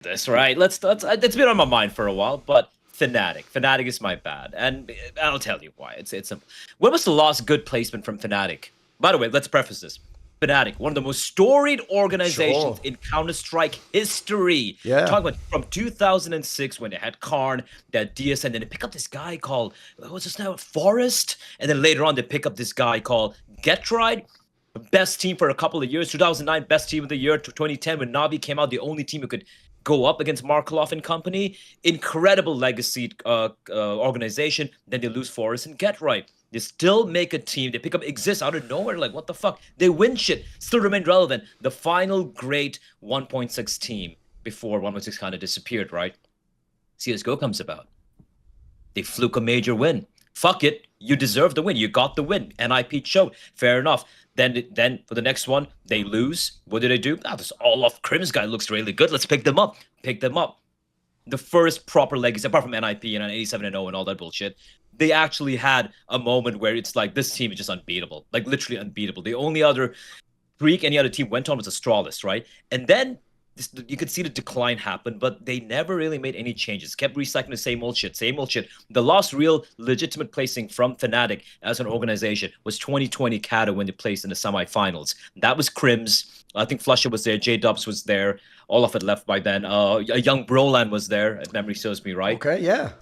That's right. Let's. It's been on my mind for a while, but Fnatic is my bad, and I'll tell you why. It's simple. When was the last good placement from Fnatic? By the way, let's preface this. Fnatic, one of the most storied organizations in Counter-Strike history. Yeah. Talking about from 2006 when they had Karn, they had DS, and then they pick up this guy called, what's his name, Forest? And then later on, they pick up this guy called Getried. Best team for a couple of years. 2009, best team of the year. 2010, when Navi came out, the only team who could go up against Markov and company. Incredible legacy organization. Then they lose Forest and Getried. They still make a team. They pick up Exist out of nowhere. Like, what the fuck? They win shit. Still remain relevant. The final great 1.6 team before 1.6 kind of disappeared, right? CSGO comes about. They fluke a major win. Fuck it. You deserve the win. You got the win. NIP showed. Fair enough. Then for the next one, they lose. What do they do? This all-off Crims guy looks really good. Let's pick them up. Pick them up. The first proper legacy, apart from NIP and 87-0 and all that bullshit, they actually had a moment where it's like, this team is just unbeatable. Like, literally unbeatable. The only other streak any other team went on was Astralis, right? And then you could see the decline happen, but they never really made any changes. Kept recycling the same old shit, same old shit. The last real legitimate placing from Fnatic as an organization was 2020 Kata when they placed in the semifinals. That was Crims. I think Flusher was there. J-Dubs was there. All of it left by then. A young Brolan was there, if memory serves me right. Okay, yeah.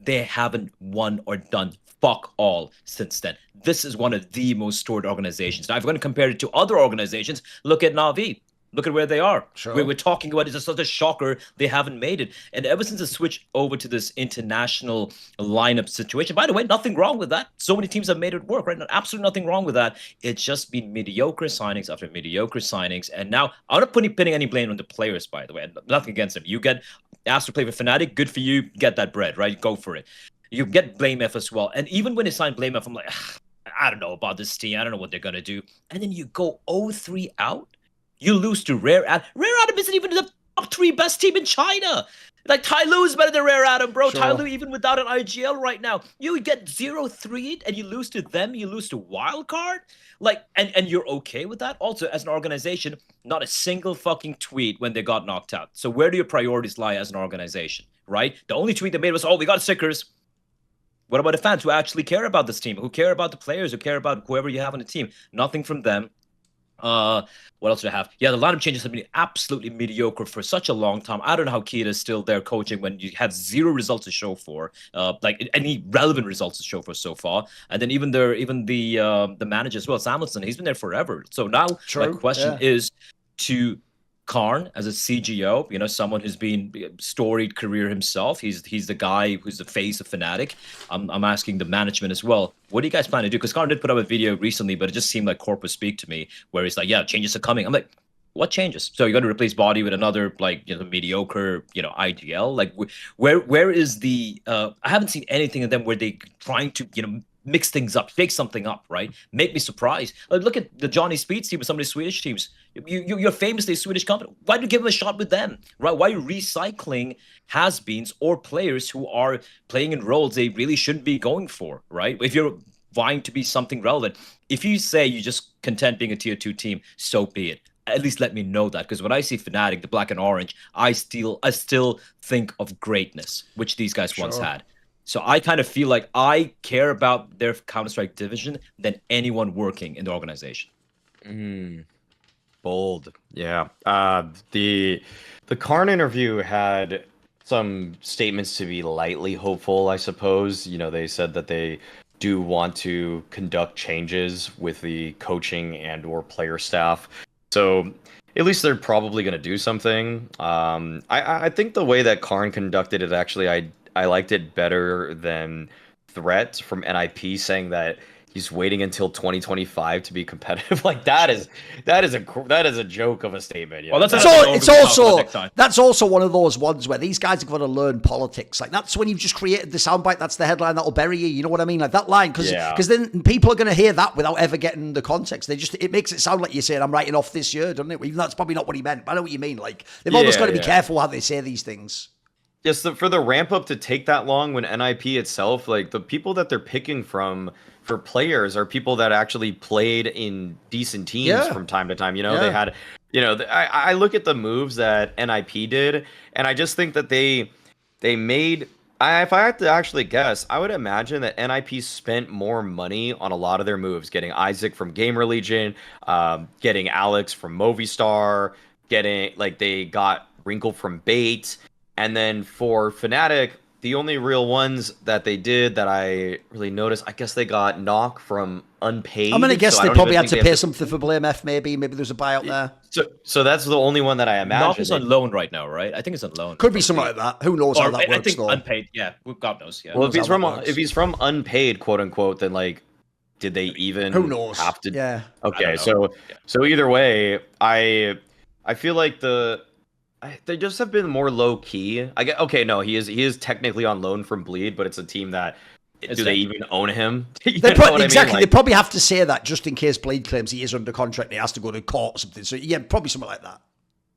They haven't won or done fuck all since then. This is one of the most storied organizations. Now, if we're going to compare it to other organizations, look at Na'Vi. Look at where they are. Sure. We're talking about it's such a shocker they haven't made it. And ever since the switch over to this international lineup situation, by the way, nothing wrong with that. So many teams have made it work, right? Absolutely nothing wrong with that. It's just been mediocre signings after mediocre signings. And now, I'm not pinning any blame on the players, by the way. Nothing against them. You get asked to play with Fnatic, good for you. Get that bread, right? Go for it. You get Blame F as well. And even when they signed Blame F, I'm like, I don't know about this team. I don't know what they're going to do. And then you go 0-3 out. You lose to Rare Adam. Rare Adam isn't even the top 3 best team in China. Like, Tai Lu is better than Rare Adam, bro. Sure. Tai Lu, even without an IGL right now. You get 0-3 and you lose to them. You lose to Wildcard. Like, and you're okay with that? Also, as an organization, not a single fucking tweet when they got knocked out. So where do your priorities lie as an organization, right? The only tweet they made was, oh, we got stickers. What about the fans who actually care about this team? Who care about the players? Who care about whoever you have on the team? Nothing from them. What else do I have? Yeah, the lineup changes have been absolutely mediocre for such a long time. I don't know how Kita is still there coaching when you have 0 results to show for, like any relevant results to show for so far. And then even the manager as well, Samuelson, he's been there forever. So now my question is to Karn as a CGO, you know, someone who's been storied career himself. He's the guy who's the face of Fnatic. I'm asking the management as well. What do you guys plan to do? Because Karn did put up a video recently, but it just seemed like corporate speak to me, where he's like, "Yeah, changes are coming." I'm like, "What changes?" So you're going to replace Body with another like mediocre IGL? Like where is the? I haven't seen anything of them where they trying to mix things up, shake something up, right? Make me surprised. Like, look at the Johnny Speeds team with some of the Swedish teams. You're famously a Swedish company. Why do you give them a shot with them, right? Why are you recycling has-beens or players who are playing in roles they really shouldn't be going for, right? If you're vying to be something relevant, if you say you're just content being a tier 2 team, so be it. At least let me know that, because when I see Fnatic, the black and orange, I still think of greatness, which these guys once had. So I kind of feel like I care about their Counter-Strike division than anyone working in the organization. Bold. Yeah. The Karn interview had some statements to be lightly hopeful, I suppose. You know, they said that they do want to conduct changes with the coaching and or player staff. So at least they're probably going to do something. I think the way that Karn conducted it, actually, I liked it better than Threat from NIP saying that he's waiting until 2025 to be competitive. Like that is a joke of a statement. Well, that's also one of those ones where these guys are going to learn politics. Like that's when you've just created the soundbite. That's the headline that'll bury you. You know what I mean? Like that line, because then people are going to hear that without ever getting the context. It makes it sound like you're saying I'm writing off this year, doesn't it? Even though that's probably not what he meant. But I know what you mean. Like they've always got to be careful how they say these things. Yes, for the ramp up to take that long when NIP itself, like the people that they're picking from for players are people that actually played in decent teams from time to time. They had, I look at the moves that NIP did, and I just think that they made. If I had to actually guess, I would imagine that NIP spent more money on a lot of their moves, getting Isaac from Gamer Legion, getting Alex from Movistar, they got Wrinkle from Bait. And then for Fnatic, the only real ones that they did that I really noticed, I guess they got Knock from Unpaid. I'm going to guess they probably had to pay something for Blame F, maybe. Maybe there's a buyout there. So that's the only one that I imagine. Knock is on loan right now, right? I think it's on loan. Could be something like that. Who knows how that works, I think though. Unpaid, yeah. God knows, yeah. Well, if he's from Unpaid, quote unquote, then did they even who knows? Have to? Yeah. Okay, so either way, I feel like they just have been more low key. He is technically on loan from Bleed, but it's a team that do they even own him? Exactly. They probably have to say that just in case Bleed claims he is under contract and he has to go to court or something. So yeah, probably something like that.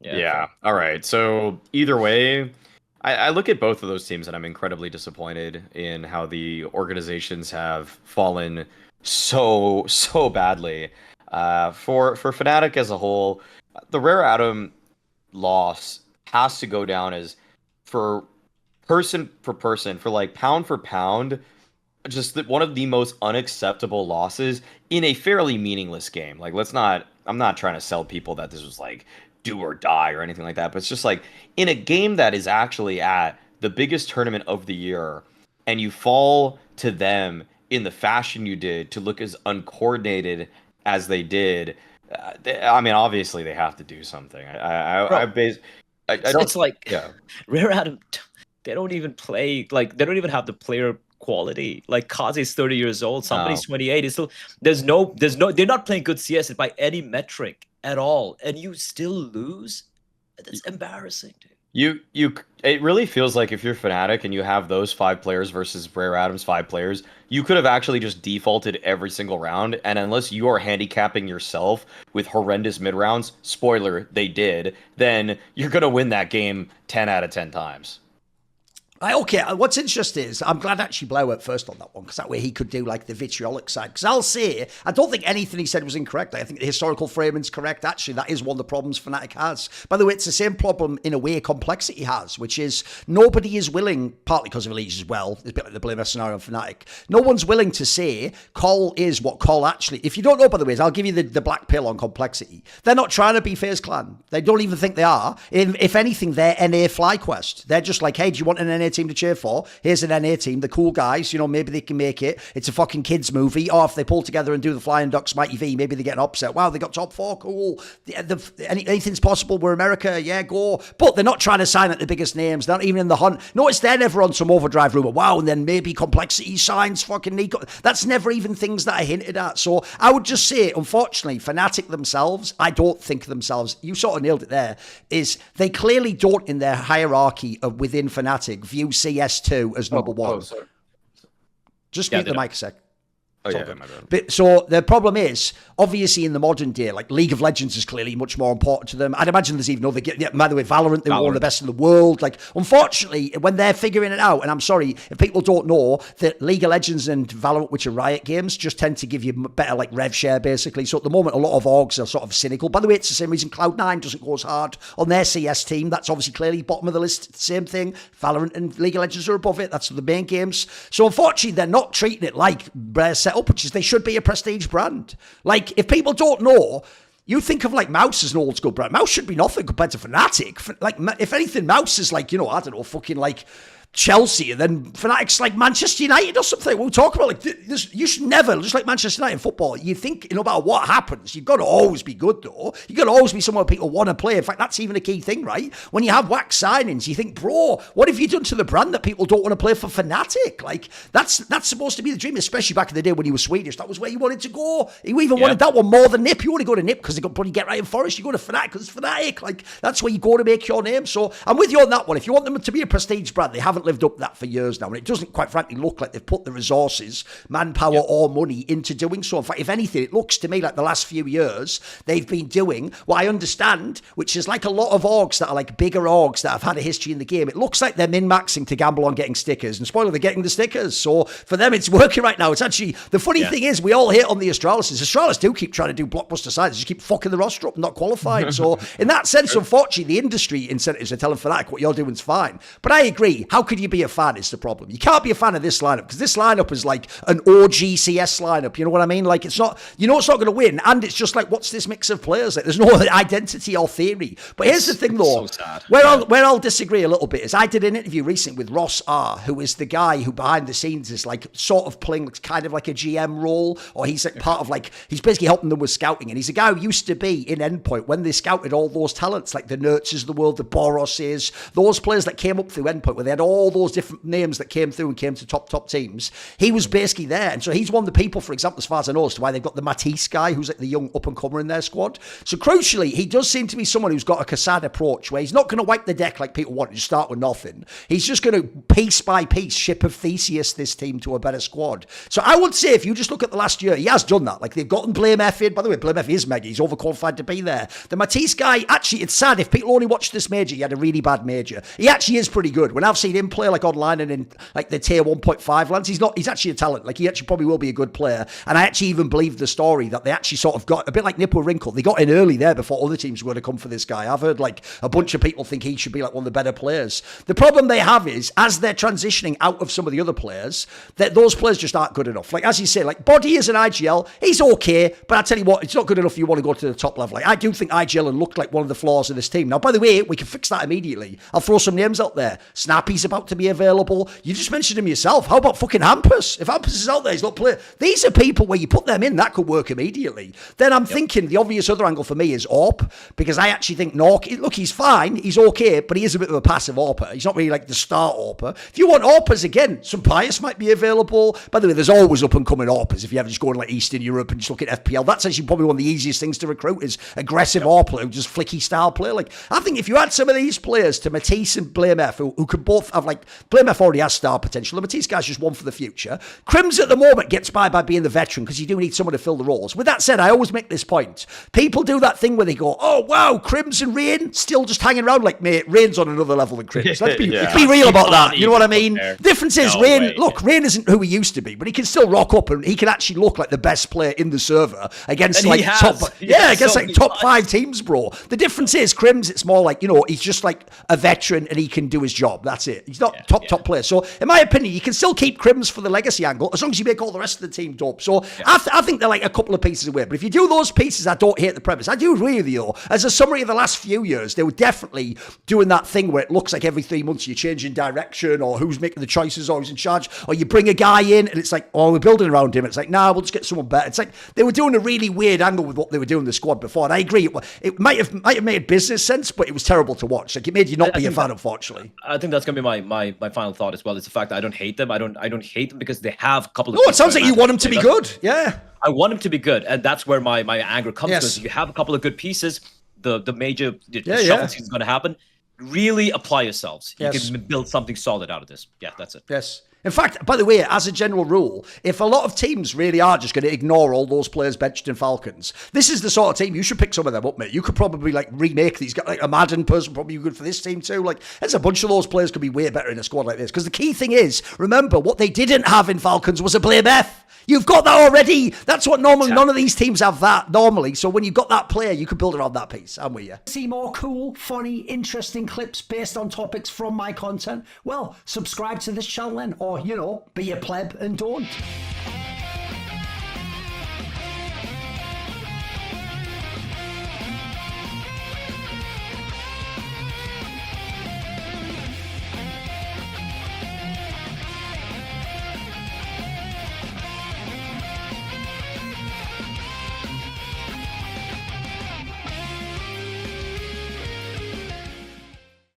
Yeah. All right. So either way, I look at both of those teams and I'm incredibly disappointed in how the organizations have fallen so badly. For Fnatic as a whole, the Rare Atom loss has to go down as for person for pound for pound, just one of the most unacceptable losses in a fairly meaningless game. I'm not trying to sell people that this was do or die or anything like that, but it's just in a game that is actually at the biggest tournament of the year and you fall to them in the fashion you did to look as uncoordinated as they did. Obviously they have to do something. Rare Atom, they don't even play, they don't even have the player quality. Kaze's 30 years old, somebody's 28. It's still, there's no, they're not playing good CS by any metric at all, and you still lose. That's embarrassing, dude. It really feels like if you're Fnatic and you have those 5 players versus Rare Atom's 5 players, you could have actually just defaulted every single round. And unless you are handicapping yourself with horrendous mid rounds, spoiler, they did, then you're going to win that game 10 out of 10 times. Okay, what's interesting is I'm glad actually Blair went first on that one, because that way he could do the vitriolic side. Because I'll say, I don't think anything he said was incorrect. I think the historical framing's correct. Actually, that is one of the problems Fnatic has. By the way, it's the same problem in a way Complexity has, which is nobody is willing, partly because of Elite as well, it's a bit like the Blame scenario on Fnatic, no one's willing to say Call is what Call actually, if you don't know, by the way, I'll give you the black pill on Complexity. They're not trying to be FaZe Clan. They don't even think they are. If anything, they're NA FlyQuest. They're just hey, do you want an NA team to cheer for? Here's an NA team, the cool guys, maybe they can make it. It's a fucking kids movie. Or if they pull together and do the Flying Ducks Mighty V, maybe they get an upset. Wow, they got top 4, cool. Anything's possible. We're America, yeah, go. But they're not trying to sign at the biggest names. They're not even in the hunt. Notice they're never on some overdrive rumor. Wow, and then maybe Complexity signs fucking Nico. That's never even things that I hinted at. So I would just say, unfortunately, Fnatic themselves, I don't think themselves, you sort of nailed it there, is they clearly don't in their hierarchy of within Fnatic view CS2 as number one. Just mute the mic a sec. Oh, yeah, my bad. But so the problem is, obviously in the modern day, League of Legends is clearly much more important to them. I'd imagine there's even other, by the way, Valorant, they were one of the best in the world. Unfortunately, when they're figuring it out, and I'm sorry, if people don't know, that League of Legends and Valorant, which are Riot games, just tend to give you better rev share, basically. So at the moment, a lot of orgs are sort of cynical. By the way, it's the same reason Cloud9 doesn't go as hard on their CS team. That's obviously clearly bottom of the list. Same thing. Valorant and League of Legends are above it. That's the main games. So unfortunately, they're not treating it like their setup, which is they should be a prestige brand. If people don't know, you think of Mouse as an old school brand. Mouse should be nothing compared to Fnatic. If anything, Mouse is I don't know, fucking Chelsea, and then Fnatic's Manchester United or something. We'll talk about this. You should never, just like Manchester United in football, you think no matter what happens, you've got to always be good though. You've got to always be somewhere people want to play. In fact, that's even a key thing, right? When you have wax signings, you think, bro, what have you done to the brand that people don't want to play for Fnatic? That's supposed to be the dream, especially back in the day when you were Swedish. That was where you wanted to go. You even wanted that one more than Nip. You want to go to Nip because they got bloody Get Right in Forest. You go to Fnatic because it's Fnatic. That's where you go to make your name. So I'm with you on that one. If you want them to be a prestige brand, they haven't lived up to that for years now, and it doesn't, quite frankly, look like they've put the resources, manpower or money into doing so. In fact, if anything, it looks to me like the last few years they've been doing what I understand, which is like a lot of orgs that are like bigger orgs that have had a history in the game. It looks like they're min-maxing to gamble on getting stickers, and spoiler, they're getting the stickers. So for them, it's working right now. It's actually, the funny thing is, we all hate on the Astralis. Astralis do keep trying to do blockbuster sides, just keep fucking the roster up and not qualified. So in that sense, unfortunately, the industry incentives are telling Fnatic what you're doing is fine. But I agree, how could you be a fan is the problem. You can't be a fan of this lineup, because this lineup is like an OG CS lineup, you know what I mean? Like, it's not, you know it's not going to win, and it's just like, what's this mix of players? Like, there's no identity or theory. But here's the thing though, so where I'll disagree a little bit is, I did an interview recently with Ross R, who is the guy who behind the scenes is like sort of playing kind of like a GM role, or he's like part of like, he's basically helping them with scouting, and he's a guy who used to be in Endpoint when they scouted all those talents, like the Nurtures of the world, the Boroses, those players that came up through Endpoint, where they had all those different names that came through and came to top teams. He was basically there, and so he's one of the people, for example, as far as I know, as to why they've got the Matisse guy, who's like the young up-and-comer in their squad. So crucially, he does seem to be someone who's got a Cassad approach, where he's not going to wipe the deck like people want, to start with nothing. He's just going to, piece by piece, ship of Theseus this team to a better squad. So I would say, if you just look at the last year, he has done that. Like, they've gotten Blame F in. By the way, Blame F is mega. He's overqualified to be there. The Matisse guy, actually, it's sad. If people only watched this major, he had a really bad major. He actually is pretty good. When I've seen him play like online and in like the tier 1.5 lands, he's actually a talent. Like, he actually probably will be a good player. And I actually even believe the story that they actually sort of got, a bit like Nipple Wrinkle, they got in early there before other teams were going to come for this guy. I've heard like a bunch of people think he should be like one of the better players. The problem they have is, as they're transitioning out of some of the other players, that those players just aren't good enough. Like, as you say, like Body is an IGL, he's okay, but I tell you what, it's not good enough if you want to go to the top level. Like, I do think IGL looked like one of the flaws of this team. Now, by the way, we can fix that immediately. I'll throw some names out there. Snappy's about to be available. You just mentioned him yourself. How about fucking Hampus? If Hampus is out there, he's not playing. These are people where you put them in, that could work immediately. Then I'm thinking the obvious other angle for me is AWP, because I actually think Nork, look, he's fine, he's okay, but he is a bit of a passive AWPer. He's not really like the star AWPer. If you want AWPers, again, some Pius might be available. By the way, there's always up-and-coming AWPers. If you ever just go to like Eastern Europe and just look at FPL, that's actually probably one of the easiest things to recruit, is aggressive AWPer who just flicky style play. Like, I think if you add some of these players to Matisse and Blame F, who could both have, like, Blame F already has star potential, the Matisse guy's just one for the future. Crims at the moment gets by being the veteran, because you do need someone to fill the roles. With that said, I always make this point. People do that thing where they go, oh wow, Crims and Rain still just hanging around. Like, mate, Rain's on another level than Crims. Let's be real about that. You know what I mean? The difference is, Rain isn't who he used to be, but he can still rock up and he can actually look like the best player in the server against top 5 teams, bro. The difference is, Crims, it's more like, you know, he's just like a veteran and he can do his job. That's it. He's not top player. So in my opinion, you can still keep Crims for the legacy angle as long as you make all the rest of the team dope. So I think they're like a couple of pieces away. But if you do those pieces, I don't hate the premise. I do agree with you though. As a summary of the last few years, they were definitely doing that thing where it looks like every 3 months you're changing direction, or who's making the choices, or who's in charge, or you bring a guy in and it's like, oh, we're building around him. It's like, nah, we'll just get someone better. It's like they were doing a really weird angle with what they were doing in the squad before. And I agree, it might have made business sense, but it was terrible to watch. Like, it made you not be a fan, unfortunately. I think that's gonna be my final thought as well. It's the fact that I don't hate them. I don't hate them because they have a couple of. No, it sounds like you want them to be good. Yeah. I want him to be good, and that's where my anger comes, because you have a couple of good pieces. The major shuffle season is going to happen. Really apply yourselves. You can build something solid out of this. Yeah, that's it. Yes. In fact, by the way, as a general rule, if a lot of teams really are just going to ignore all those players benched in Falcons, this is the sort of team you should pick some of them up, mate. You could probably like remake these guys. Like a Madden person probably good for this team too. Like, there's a bunch of those players could be way better in a squad like this. Because the key thing is, remember, what they didn't have in Falcons was a Blame F. You've got that already. That's what normally, none of these teams have that normally. So when you've got that player, you can build around that piece. I'm with you. See more cool, funny, interesting clips based on topics from my content? Well, subscribe to this channel then, or, you know, be a pleb and don't.